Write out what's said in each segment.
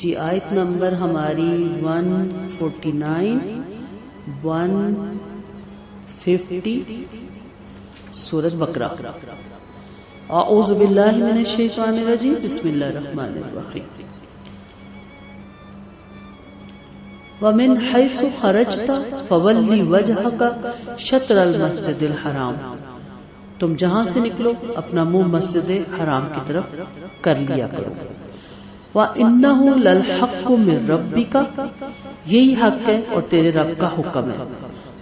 جی آیت نمبر ہماری 149 150 سورۃ بقرہ۔ اعوذ باللہ من الشیطان الرجیم، بسم اللہ الرحمن الرحیم۔ وَمِنْ حَيْثُ خَرَجْتَ فَوَلِّ وَجْهَكَ شَطْرَ الْمَسْجِدِ الْحَرَامِ، تم جہاں سے نکلو اپنا منہ مسجد حرام کی طرف کر لیا کرو۔ وَإِنَّهُ لَلْحَقُّ مِنْ رَبِّكَ، یہی حق ہے اور تیرے رب کا حکم ہے۔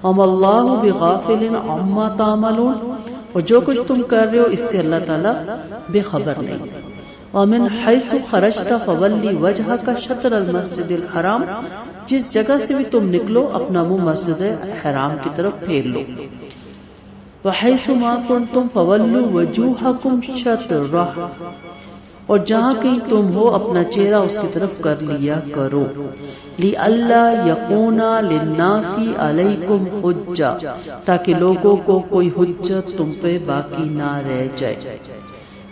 وَمَا اللَّهُ بِغَافِلٍ عَمَّا تَعْمَلُونَ، اور جو کچھ تم کر رہے ہو اس سے اللہ تعالیٰ بے خبر نہیں۔ وَمِنْ حَيْثُ خَرَجْتَ فَوَلِّ وَجْهَكَ شَطْرَ الْمَسْجِدِ الْحَرَامِ، جس جگہ سے بھی تم نکلو اپنا منہ مسجد حرام کی طرف پھیر لو۔ وَحَيْثُ مَا كُنْتُمْ فَوَلُّوا وُجُوهَكُمْ شَطْرَهُ، اور جہاں کہیں تم ہو اپنا چہرہ اس کی طرف کر لیا کرو۔ لِأَلَّا يَكُونَ لِلنَّاسِ عَلَيْكُمْ حُجَّةٌ، تاکہ لوگوں کو کوئی حجت تم پہ باقی نہ رہ جائے۔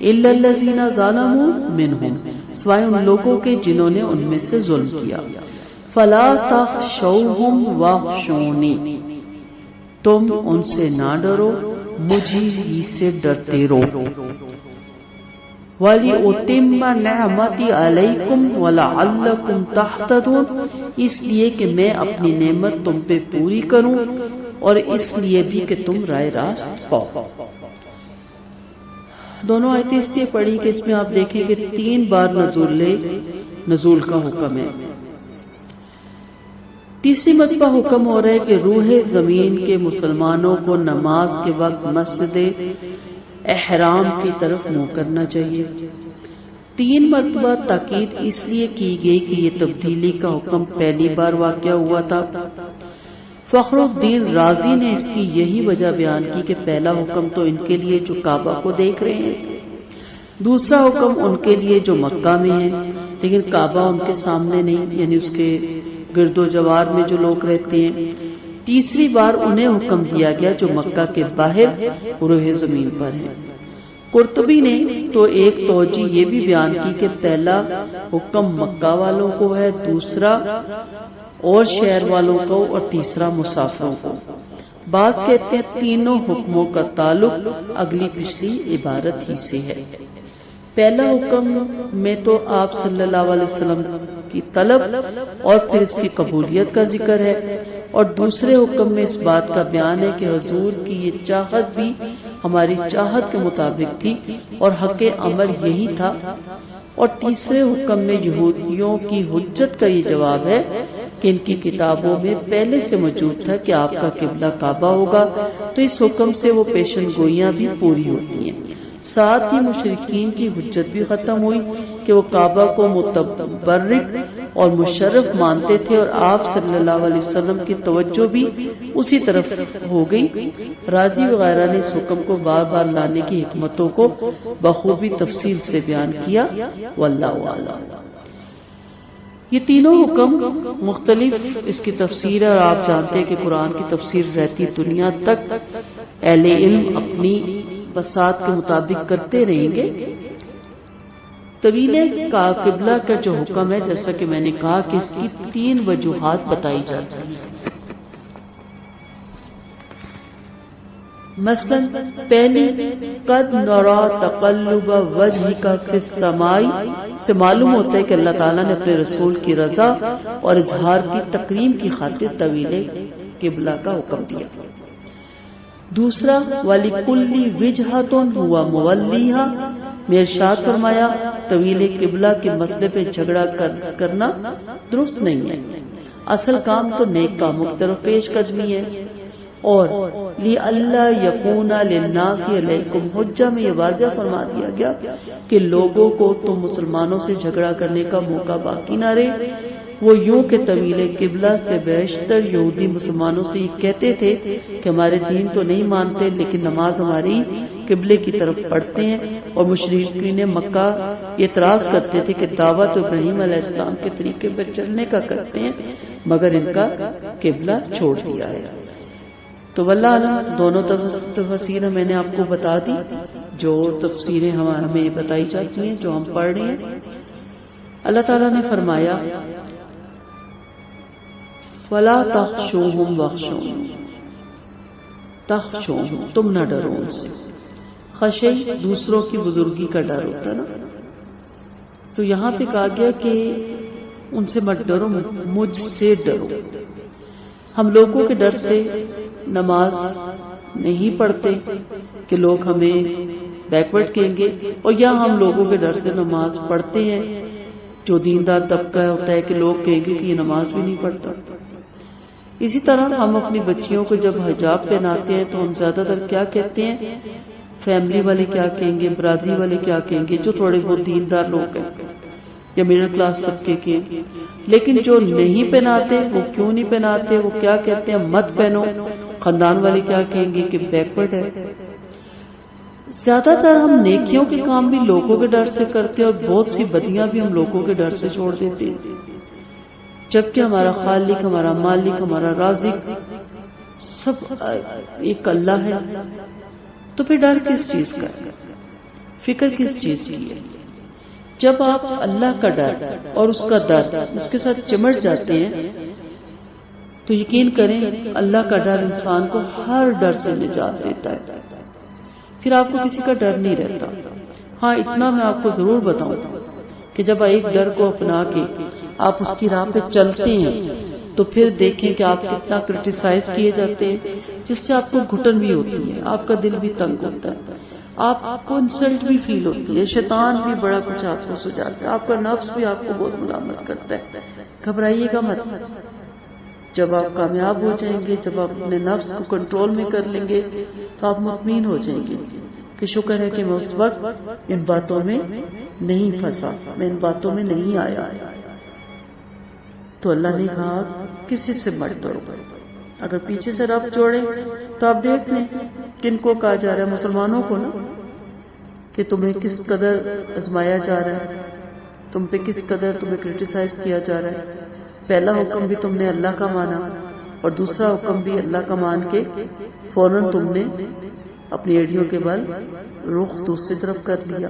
إِلَّا الَّذِينَ ظَلَمُوا مِنْهُمْ، سوائے ان لوگوں کے جنہوں نے ان میں سے ظلم کیا۔ فَلَا تَخْشَوْهُمْ وَاخْشَوْنِي، تم ان سے نہ ڈرو مجھے ہی سے ڈرتے رہو۔ وَلِأُتِمَّ نِعْمَتِي عَلَيْكُمْ وَلَعَلَّكُمْ تَهْتَدُونَ، اس لیے کہ میں اپنی نعمت تم پہ پوری کروں اور اس لیے بھی کہ تم رائے راست پاؤ۔ دونوں آیتیں اس لیے پڑھی کہ اس میں آپ دیکھیں کہ 3 بار نزول کا حکم ہے۔ تیسری مرتبہ حکم ہو رہا ہے کہ روح زمین کے مسلمانوں کو نماز کے وقت مسجد احرام کی طرف منہ کرنا چاہیے۔ 3 مرتبہ تاکید اس لیے کی گئی کہ یہ تبدیلی کا حکم پہلی بار واقع ہوا تھا۔ فخر الدین رازی نے اس کی یہی وجہ بیان کی کہ پہلا حکم تو ان کے لیے جو کعبہ کو دیکھ رہے ہیں، دوسرا حکم ان کے لیے جو مکہ میں ہیں لیکن کعبہ ان کے سامنے نہیں، یعنی اس کے گرد و جوار میں جو لوگ رہتے ہیں۔ تیسری بار انہیں حکم دیا گیا جو مکہ کے باہر روح زمین پر ہیں۔ قرطبی نے تو ایک توجہ یہ بھی بیان کی کہ پہلا حکم مکہ والوں کو ہے، دوسرا اور شہر والوں کو اور تیسرا مسافروں کو۔ بعض کہتے ہیں تینوں حکموں کا تعلق اگلی پچھلی عبارت ہی سے ہے۔ پہلا حکم میں تو آپ صلی اللہ علیہ وسلم کی طلب اور پھر اس کی قبولیت کا ذکر ہے، اور دوسرے حکم میں اس بات کا بیان ہے کہ حضور کی یہ چاہت بھی ہماری چاہت کے مطابق تھی اور حق عمل یہی تھا، اور تیسرے حکم میں یہودیوں کی حجت کا یہ جواب ہے کہ ان کی کتابوں میں پہلے سے موجود تھا کہ آپ کا قبلہ کعبہ ہوگا، تو اس حکم سے وہ پیشن گوئیاں بھی پوری ہوتی ہیں۔ ساتھ ہی مشرکین کی حجت بھی ختم ہوئی کہ وہ کعبہ کو متبرک اور مشرف مانتے تھے، اور آپ صلی اللہ علیہ وسلم کی توجہ بھی اسی طرف ہو گئی۔ رازی وغیرہ نے اس حکم کو بار بار لانے کی حکمتوں کو بخوبی تفصیل سے بیان کیا، واللہ اعلم۔ یہ تینوں حکم مختلف اس کی تفسیر ہے، اور آپ جانتے ہیں کہ قرآن کی تفسیر رہتی دنیا تک اہل علم اپنی بساط کے مطابق کرتے رہیں گے۔ طویلے کا قبلہ کا جو حکم ہے، جیسا کہ میں نے کہا کہ اس کی 3 وجوہات بتائی جاتی ہیں۔ مثلا پہلی، قد نرا تقلب وجهك فی السماء، سے معلوم ہوتا ہے کہ اللہ تعالیٰ نے اپنے رسول کی رضا اور اظہار کی تکریم کی خاطر طویلے قبلہ کا حکم دیا۔ دوسرا، وَلِكُلِّ وِجْهَةٌ هُوَ مُوَلِّيهَا، میں ارشاد فرمایا طویل قبلہ کے مسئلے پہ جھگڑا کرنا درست نہیں ہے، اصل کام تو نیک کاموں کی طرف پیش قدمی ہے۔ اور لِأَلَّا يَكُونَ لِلنَّاسِ عَلَيْكُمْ حُجَّةٌ میں یہ واضح فرما دیا گیا کہ لوگوں کو تم مسلمانوں سے جھگڑا کرنے کا موقع باقی نہ رہے۔ وہ یوں کہ طویل قبلہ سے بیشتر یہودی مسلمانوں سے یہ کہتے تھے کہ ہمارے دین تو نہیں مانتے لیکن نماز ہماری قبلے کی طرف پڑھتے ہیں، اور مشرکین مکہ اعتراض کرتے تھے کہ دعوت ابراہیم علیہ السلام کے طریقے پر چلنے کا کرتے ہیں مگر ان کا قبلہ چھوڑ دیا ہے۔ تو واللہ علم دونوں تفسیریں میں نے آپ کو بتا دی، جو تفسیریں ہمیں بتائی جاتی ہیں جو ہم پڑھ رہے ہیں۔ اللہ تعالیٰ نے فرمایا فَلَا تَخْشَوْهُمْ وَاخْشَوْنِ، تخشوہم، تم نہ ڈرو ان سے۔ خشے دوسروں کی بزرگی کا ڈر ہوتا ہے نا، تو یہاں پہ کہا گیا کہ ان سے مت ڈرو، مجھ سے ڈرو۔ ہم لوگوں کے ڈر سے نماز نہیں پڑھتے کہ لوگ ہمیں بیکورڈ کہیں گے، اور یا ہم لوگوں کے ڈر سے نماز پڑھتے ہیں جو دیندار طبقہ ہوتا ہے کہ لوگ کہیں گے کہ یہ نماز بھی نہیں پڑھتا۔ اسی طرح ہم اپنی بچیوں کو جب حجاب پہناتے ہیں تو ہم زیادہ تر کیا کہتے ہیں، فیملی والے کیا کہیں گے، برادری والے کیا کہیں گے، جو تھوڑے بہت دیندار لوگ ہیں یا میڈل کلاس طبقے کے، لیکن جو نہیں پہناتے وہ کیوں نہیں پہناتے، وہ کیا کہتے ہیں مت پہنو، خاندان والے کیا کہیں گے کہ بیکورڈ ہے۔ زیادہ تر ہم نیکیوں کے کام بھی لوگوں کے ڈر سے کرتے ہیں اور بہت سی بدیاں بھی ہم لوگوں کے ڈر سے چھوڑ دیتے ہیں، جبکہ ہمارا خالق، ہمارا مالک، ہمارا رازق سب ایک اللہ ہے۔ تو پھر ڈر کس چیز کا، فکر کس چیز کی ہے؟ جب آپ اللہ کا ڈر اور اس کا در اس کے ساتھ چمٹ جاتے ہیں تو یقین کریں اللہ کا ڈر انسان کو ہر ڈر سے نجات دیتا ہے، پھر آپ کو کسی کا ڈر نہیں رہتا۔ ہاں اتنا میں آپ کو ضرور بتاؤں کہ جب ایک ڈر کو اپنا کے آپ اس کی راہ پہ چلتے ہیں تو پھر دیکھیں کہ آپ کتنا کرٹیسائز کیے جاتے ہیں، جس سے آپ کو گھٹن بھی ہوتی ہے، آپ کا دل بھی تنگ ہوتا ہے، آپ کو انسلٹ بھی فیل ہوتی ہے، شیطان بھی بڑا کچھ آپ کو سجاتا ہے، آپ کا نفس بھی آپ کو بہت ملامت کرتا ہے۔ گھبرائیے گا مت، جب آپ کامیاب ہو جائیں گے، جب آپ اپنے نفس کو کنٹرول میں کر لیں گے تو آپ مطمئن ہو جائیں گے کہ شکر ہے کہ میں اس وقت ان باتوں میں نہیں پھنسا، میں ان باتوں میں نہیں آیا۔ تو اللہ نے کہا کسی سے مت ڈرو۔ اگر پیچھے سے رب جوڑے تو آپ دیکھ لیں کن کو کہا جا رہا ہے، مسلمانوں کو نا، کہ تمہیں کس قدر آزمایا جا رہا ہے، تم پہ کس قدر تمہیں کرٹیسائز کیا جا رہا ہے۔ پہلا حکم بھی تم نے اللہ کا مانا اور دوسرا حکم بھی اللہ کا مان کے فوراً تم نے اپنی ایڑیوں کے بل رخ دوسری طرف کر لیا۔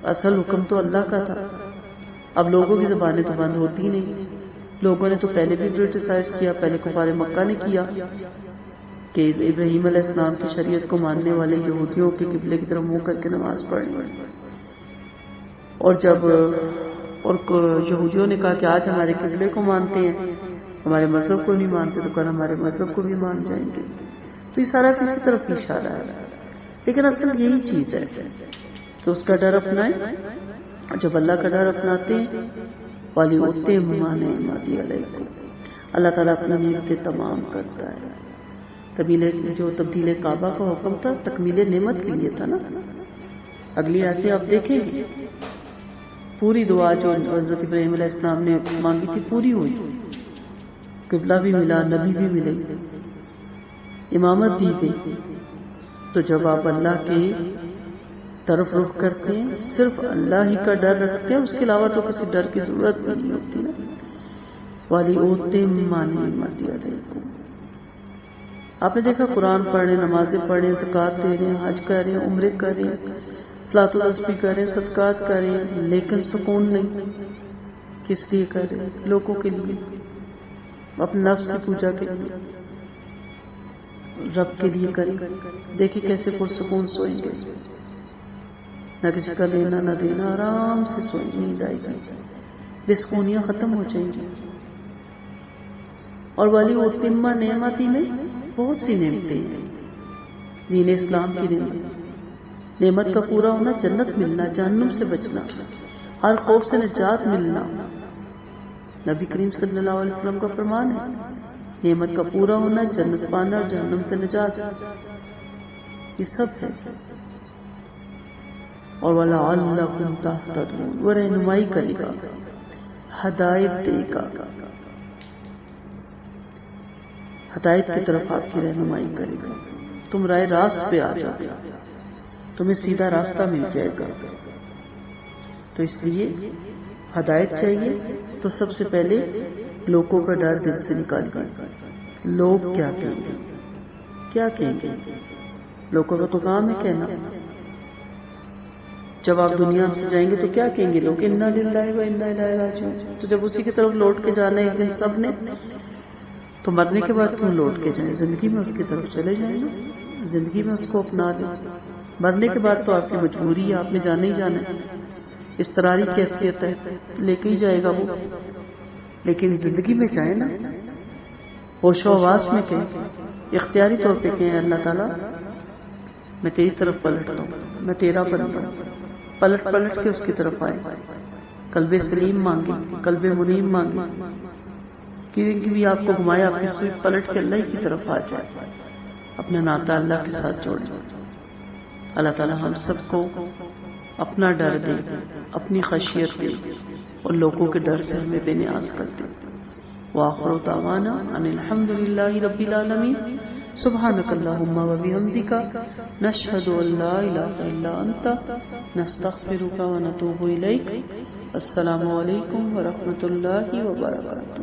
اصل حکم تو اللہ کا تھا۔ اب لوگوں کی زبانیں تو بند ہوتی نہیں، لوگوں نے تو پہلے بھی کرٹیسائز کیا، پہلے کفار مکہ نے کیا کہ ابراہیم علیہ السلام کی شریعت کو ماننے والے یہودیوں کے قبلے کی طرف منہ کر کے نماز پڑھنی، اور جب یہودیوں نے کہا کہ آج ہمارے قبلے کو مانتے ہیں، ہمارے مذہب کو نہیں مانتے، تو کل ہمارے مذہب کو بھی مان جائیں گے۔ تو یہ سارا کسی طرف اشارہ ہے، لیکن اصل یہی چیز ہے کہ اس کا ڈر اپنائیں۔ جب اللہ کا ڈر اپناتے ہیں والی ہوتے مانے مادی علیکم، اللہ تعالیٰ اپنی نعمتیں تمام کرتا ہے۔ جو تبدیل کعبہ کا حکم تھا تکمیل نعمت کے لیے تھا نا۔ اگلی آیتیں آپ دیکھیں گے، پوری دعا جو حضرت ابراہیم علیہ السلام نے مانگی تھی پوری ہوئی، قبلہ بھی ملا، نبی بھی ملے، امامت دی گئی۔ تو جب آپ اللہ کے طرف رخ کرتے ہیں، صرف اللہ ہی کا ڈر رکھتے ہیں، اس کے علاوہ تو کسی ڈر کی ضرورت بھی نہیں ہوتی نا۔ والی اوتے مانے مادی علیکم، آپ نے دیکھا قرآن پڑھ رہے ہیں، نمازیں پڑھ رہے ہیں، زکوٰۃ دے رہے ہیں، حج کر رہے ہیں، عمرے کر رہے ہیں، صلاۃ و تسبیح کر رہے ہیں، صدقات کر رہے ہیں، لیکن سکون نہیں۔ کس لیے کر رہے ہیں؟ لوگوں کے لیے، اپنے نفس کی پوجا کے لیے، رب کے لیے کریں۔ دیکھیں کیسے پرسکون سوئیں گے، نہ کسی کا لینا نہ دینا، آرام سے سوئیں، نیند آئے گی، بے سکونیاں ختم ہو جائیں گی۔ اور والی اتمہ نعمتی میں بہت سی نعمتیں ہیں، دین اسلام کی نعمت کا پورا ہونا، جنت ملنا، جہنم سے بچنا، ہر خوف سے نجات ملنا، نبی کریم صلی اللہ علیہ وسلم کا فرمان ہے، نعمت کا پورا ہونا، جنت پانا اور جہنم سے نجات، یہ سب ہے۔ اور وَلَعَلَّكُمْ تَهْتَدُونَ، وہ رہنمائی کرے گا، ہدایت دے گا، ہدایت کی طرف آپ کی رہنمائی کرے گا، تم رائے راست پہ آ جاؤ، تمہیں سیدھا راستہ مل جائے گا۔ تو اس لیے ہدایت چاہیے تو سب سے پہلے لوگوں کا ڈر دل سے نکالیے۔ لوگ کیا کہیں گے، کیا کہیں گے؟ لوگوں کا تو کام ہے کہنا، جب آپ دنیا سے جائیں گے تو کیا کہیں گے لوگ؟ انا للہ و انا الیہ راجعون. تو جب اسی کی طرف لوٹ کے جانا ہے ایک دن سب نے، تو مرنے کے بعد کیوں لوٹ کے جائیں؟ زندگی میں اس کی طرف چلے جائیں نا، زندگی میں اس کو اپنا لیں. مرنے کے بعد تو آپ کی مجبوری ہے، آپ نے جانا ہی جانا ہے، اضطراری کیفیت ہے، لے کے ہی جائے گا وہ. لیکن زندگی میں جائیں نا، ہوش و حواس میں کہیں، اختیاری طور پہ کہیں اللہ تعالیٰ میں تیری طرف پلٹتا ہوں، میں تیرا بنتا ہوں. پلٹ پلٹ کے اس کی طرف آئے، قلب سلیم مانگے، قلب منیب مانگے، کہ بھی آپ کو گھمائے، آپ کی سوئی پلٹ کے اللہ کی طرف آ جائے، اپنا ناطہ اللہ کے ساتھ جوڑ جائے. اللہ تعالیٰ ہم سب کو اپنا ڈر دے، اپنی خشیت دے، اور لوگوں کے ڈر سے ہمیں بے نیاز کر دے. وآخر دعوانا ان الحمد للہ رب العالمین. سبحانک اللہم و بحمدک، نشہد ان لا الہ الا انت، نستغفرک و نتوب الیک. السلام علیکم ورحمۃ اللہ وبرکاتہ.